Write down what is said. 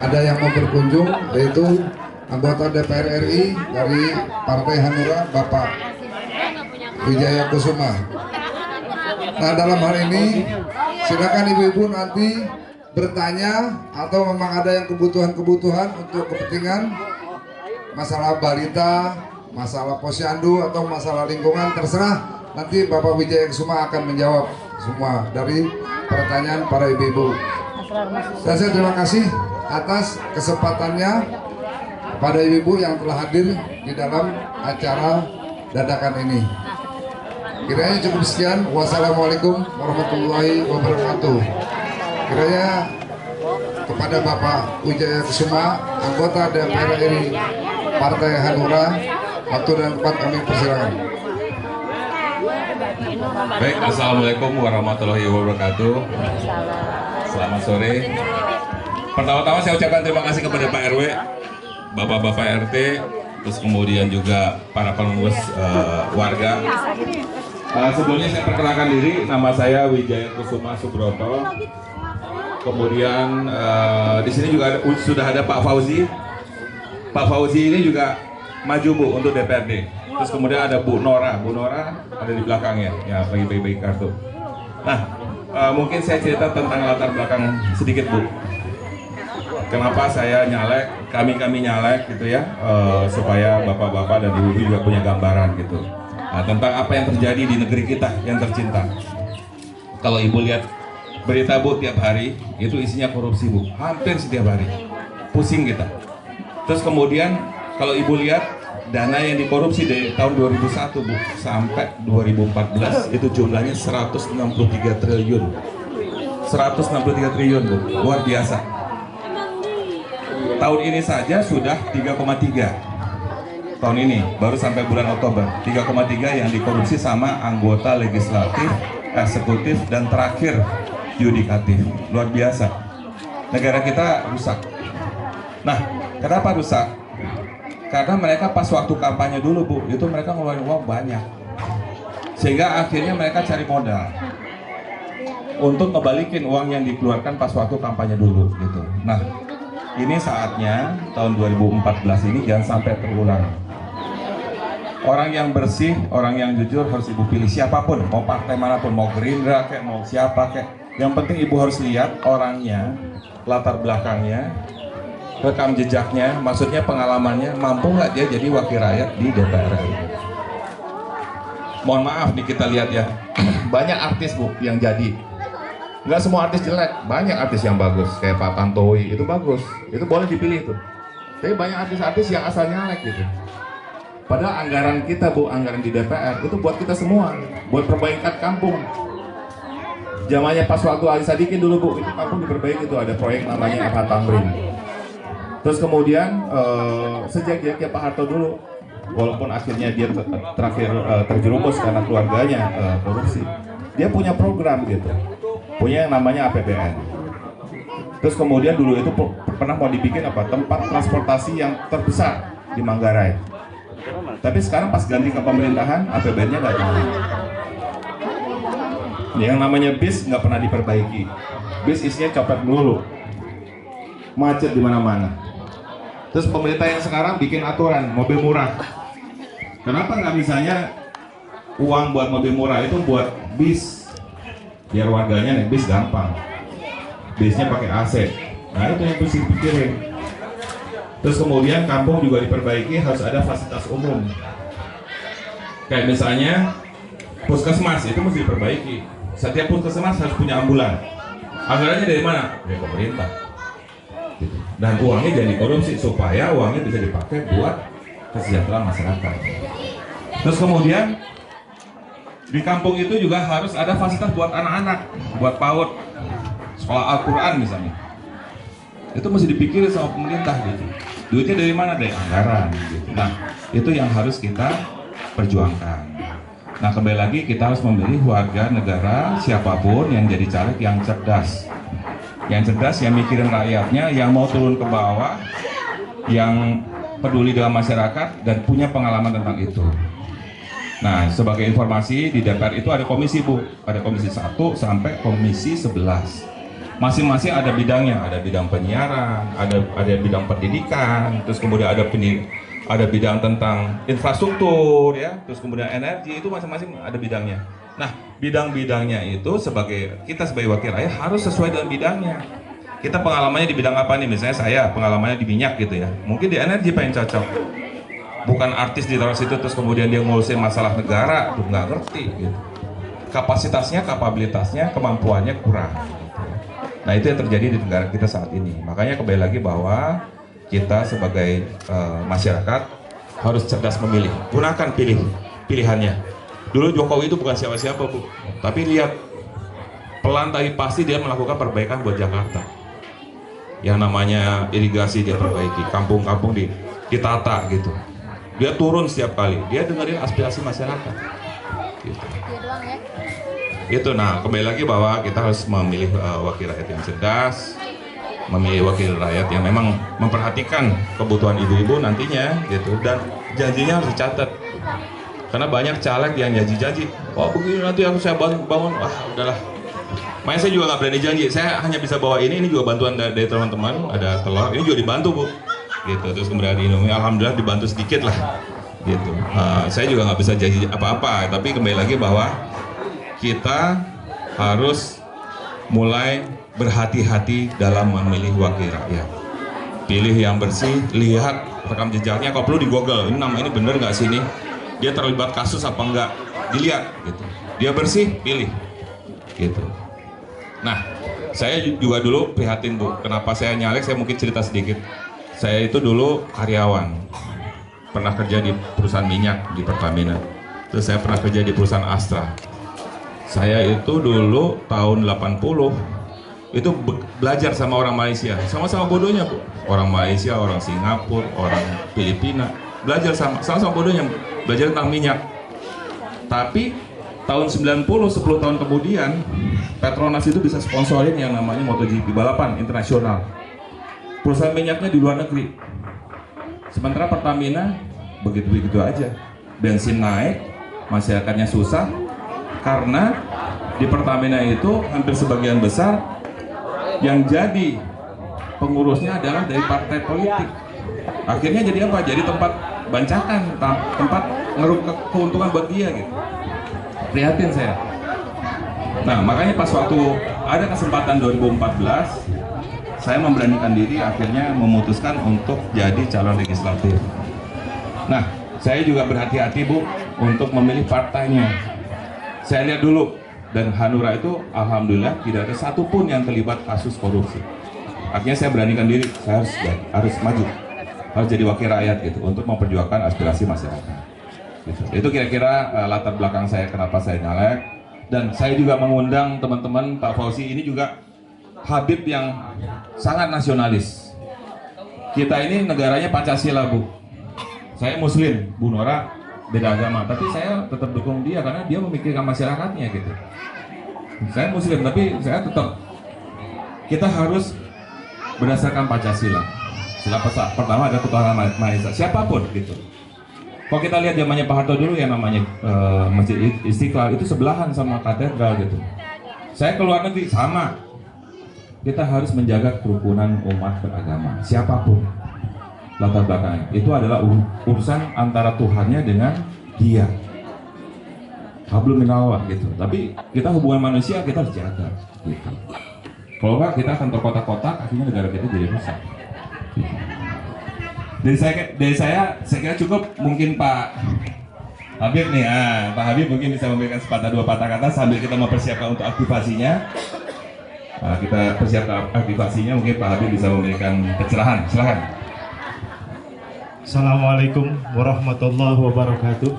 Ada yang mau berkunjung, yaitu anggota DPR RI dari Partai Hanura, Bapak Wijaya Kusuma. Nah, dalam hal ini silakan ibu-ibu nanti bertanya atau memang ada yang kebutuhan-kebutuhan untuk kepentingan masalah balita, masalah posyandu atau masalah lingkungan, terserah. Nanti Bapak Wijaya Kusuma akan menjawab semua dari pertanyaan para ibu-ibu. Dan saya terima kasih atas kesempatannya pada ibu-ibu yang telah hadir di dalam acara dadakan ini. Kiranya cukup sekian. Wassalamualaikum warahmatullahi wabarakatuh. Kiranya kepada Bapak Wijaya Kusuma, anggota DPR RI Partai Hanura, waktu dan tempat kami persilakan. Baik, assalamualaikum warahmatullahi wabarakatuh. Selamat sore. Pertama-tama saya ucapkan terima kasih kepada Pak RW, Bapak-Bapak RT, terus kemudian juga para pengurus warga. Sebelumnya saya perkenalkan diri, nama saya Wijaya Kusuma Subroto. Kemudian di sini juga sudah ada Pak Fauzi. Pak Fauzi ini juga maju Bu untuk DPRD. Terus kemudian ada Bu Nora ada di belakangnya, ya lagi bagi kartu. Nah, mungkin saya cerita tentang latar belakang sedikit Bu. Kenapa saya nyalek, kami nyalek gitu ya, supaya bapak-bapak dan ibu-ibu juga punya gambaran gitu. Nah, tentang apa yang terjadi di negeri kita yang tercinta. Kalau ibu lihat berita Bu tiap hari, itu isinya korupsi Bu, hampir setiap hari. Pusing kita. Terus kemudian kalau ibu lihat dana yang dikorupsi dari tahun 2001 Bu sampai 2014 itu jumlahnya 163 triliun. 163 triliun Bu, luar biasa. Tahun ini saja sudah 3,3. Tahun ini baru sampai bulan Oktober 3,3 yang dikorupsi sama anggota legislatif, eksekutif, dan terakhir yudikatif. Luar biasa. Negara kita rusak. Nah, kenapa rusak? Karena mereka pas waktu kampanye dulu Bu, itu mereka ngeluarin uang banyak, sehingga akhirnya mereka cari modal untuk ngebalikin uang yang dikeluarkan pas waktu kampanye dulu gitu. Nah, ini saatnya tahun 2014 ini jangan sampai terulang. Orang yang bersih, orang yang jujur harus ibu pilih siapapun, mau partai manapun, mau Gerindra kayak mau siapa kayak. Yang penting ibu harus lihat orangnya, latar belakangnya, rekam jejaknya, maksudnya pengalamannya, mampu nggak dia jadi wakil rakyat di DPR. Mohon maaf nih kita lihat ya, banyak artis Bu yang jadi. Nggak semua artis jelek, banyak artis yang bagus, kayak Pak Tantowi itu bagus, itu boleh dipilih tuh. Tapi banyak artis-artis yang asal nyalek gitu. Padahal anggaran kita Bu, anggaran di DPR itu buat kita semua, buat perbaikan kampung. Zamannya pas waktu Ali Sadikin dulu Bu, itu kampung diperbaiki tuh, ada proyek namanya FH Tamrin. Terus kemudian sejak Pak Harto dulu, walaupun akhirnya dia terakhir terjerumus karena keluarganya korupsi, dia punya program gitu, punya yang namanya APBN. Terus kemudian dulu itu pernah mau dibikin apa, tempat transportasi yang terbesar di Manggarai. Tapi sekarang pas ganti ke pemerintahan, APBN-nya nggak jalan. Yang namanya bis nggak pernah diperbaiki, bis isinya copet melulu, macet di mana-mana. Terus pemerintah yang sekarang bikin aturan mobil murah. Kenapa nggak misalnya uang buat mobil murah itu buat bis, biar warganya naik bis gampang, bisnya pakai AC. Nah itu yang harus dipikirin. Terus kemudian kampung juga diperbaiki, harus ada fasilitas umum. Kayak misalnya puskesmas itu mesti diperbaiki. Setiap puskesmas harus punya ambulan. Anggarannya dari mana? Dari pemerintah. Dan uangnya jadi korupsi supaya uangnya bisa dipakai buat kesejahteraan masyarakat. Terus kemudian di kampung itu juga harus ada fasilitas buat anak-anak, buat PAUD, sekolah Al-Quran misalnya. Itu mesti dipikirin sama pemerintah gitu. Duitnya dari mana? Dari anggaran gitu. Nah, itu yang harus kita perjuangkan. Nah, kembali lagi kita harus memilih warga negara siapapun yang jadi caleg yang cerdas. Yang cerdas, yang mikirin rakyatnya, yang mau turun ke bawah, yang peduli dengan masyarakat dan punya pengalaman tentang itu. Nah, sebagai informasi di DPR itu ada komisi Bu, ada komisi 1 sampai komisi 11. masing-masing ada bidangnya, ada bidang penyiaran, ada bidang pendidikan, terus kemudian ada bidang tentang infrastruktur ya, terus kemudian energi, itu masing-masing ada bidangnya. Nah, bidang-bidangnya itu kita sebagai wakil rakyat harus sesuai dengan bidangnya. Kita pengalamannya di bidang apa nih? Misalnya saya pengalamannya di minyak gitu ya. Mungkin di energi pengen cocok. Bukan artis ditaruh situ terus kemudian dia ngurusin masalah negara, tuh nggak ngerti gitu. Kapasitasnya, kapabilitasnya, kemampuannya kurang. Nah, itu yang terjadi di negara kita saat ini. Makanya kembali lagi bahwa kita sebagai masyarakat harus cerdas memilih. Gunakan pilihannya. Dulu Jokowi itu bukan siapa-siapa, Bu. Tapi lihat, pelan tapi pasti dia melakukan perbaikan buat Jakarta. Yang namanya irigasi dia perbaiki, kampung-kampung ditata gitu. Dia turun setiap kali, dia dengerin aspirasi masyarakat. Gitu. Itu, nah kembali lagi bahwa kita harus memilih wakil rakyat yang cerdas, memilih wakil rakyat yang memang memperhatikan kebutuhan ibu-ibu nantinya gitu, dan janjinya harus dicatat. Karena banyak caleg yang janji-janji, oh begini nanti harus saya bangun, udahlah. Makanya saya juga nggak berani janji, saya hanya bisa bawa ini juga bantuan dari teman-teman, ada telur, ini juga dibantu Bu, gitu. Terus kemudian di Indomie, alhamdulillah dibantu sedikit lah, gitu. Saya juga nggak bisa janji apa-apa, tapi kembali lagi bahwa kita harus mulai berhati-hati dalam memilih wakil rakyat. Pilih yang bersih, lihat rekam jejaknya, kalau perlu di Google, ini nama ini bener nggak sih ini? Dia terlibat kasus apa enggak? Dilihat, gitu. Dia bersih, pilih, gitu. Nah, saya juga dulu prihatin Bu, kenapa saya nyalek? Saya mungkin cerita sedikit. Saya itu dulu karyawan, pernah kerja di perusahaan minyak di Pertamina. Terus saya pernah kerja di perusahaan Astra. Saya itu dulu tahun 80 itu belajar sama orang Malaysia, sama-sama bodohnya Bu. Orang Malaysia, orang Singapura, orang Filipina, belajar sama-sama bodohnya, belajar tentang minyak. Tapi tahun 90, 10 tahun kemudian Petronas itu bisa sponsorin yang namanya MotoGP, balapan internasional. Perusahaan minyaknya di luar negeri. Sementara Pertamina begitu-begitu aja. Bensin naik, masyarakatnya susah. Karena di Pertamina itu hampir sebagian besar yang jadi pengurusnya adalah dari partai politik. Akhirnya jadi apa? Jadi tempat bancakan, tempat ngeruk keuntungan buat dia gitu. Prihatin saya. Nah, makanya pas waktu ada kesempatan 2014, saya memberanikan diri akhirnya memutuskan untuk jadi calon legislatif. Nah, saya juga berhati-hati Bu untuk memilih partainya. Saya lihat dulu, dan Hanura itu alhamdulillah tidak ada satupun yang terlibat kasus korupsi. Akhirnya saya beranikan diri, saya harus maju, harus jadi wakil rakyat gitu untuk memperjuangkan aspirasi masyarakat. Gitu. Itu kira-kira latar belakang saya kenapa saya nyalek. Dan saya juga mengundang teman-teman, Pak Fauzi ini juga Habib yang sangat nasionalis. Kita ini negaranya Pancasila Bu. Saya Muslim, Bu Nora beda agama, tapi saya tetap dukung dia karena dia memikirkan masyarakatnya gitu. Saya Muslim, tapi saya tetap, kita harus berdasarkan Pancasila. Sila pertama ada ketuhanan Maha Esa, siapapun gitu. Kalau kita lihat zamannya Pak Harto dulu yang namanya Masjid Istiqlal itu sebelahan sama katedral gitu. Saya ke luar negeri sama. Kita harus menjaga kerukunan umat beragama, siapapun latar belakangnya. Itu adalah urusan antara Tuhannya dengan dia. Hablum minallah gitu. Tapi kita hubungan manusia kita harus jaga gitu. Kalau enggak kita akan terkotak-kotak, akhirnya negara kita jadi rusak. Gitu. Dari saya kira cukup. Mungkin Pak Habib nih, Pak Habib mungkin bisa memberikan sepatah dua patah kata sambil kita mempersiapkan untuk aktivasinya. Kita persiapkan aktivasinya, mungkin Pak Habib bisa memberikan pencerahan. Silakan. Assalamualaikum warahmatullahi wabarakatuh.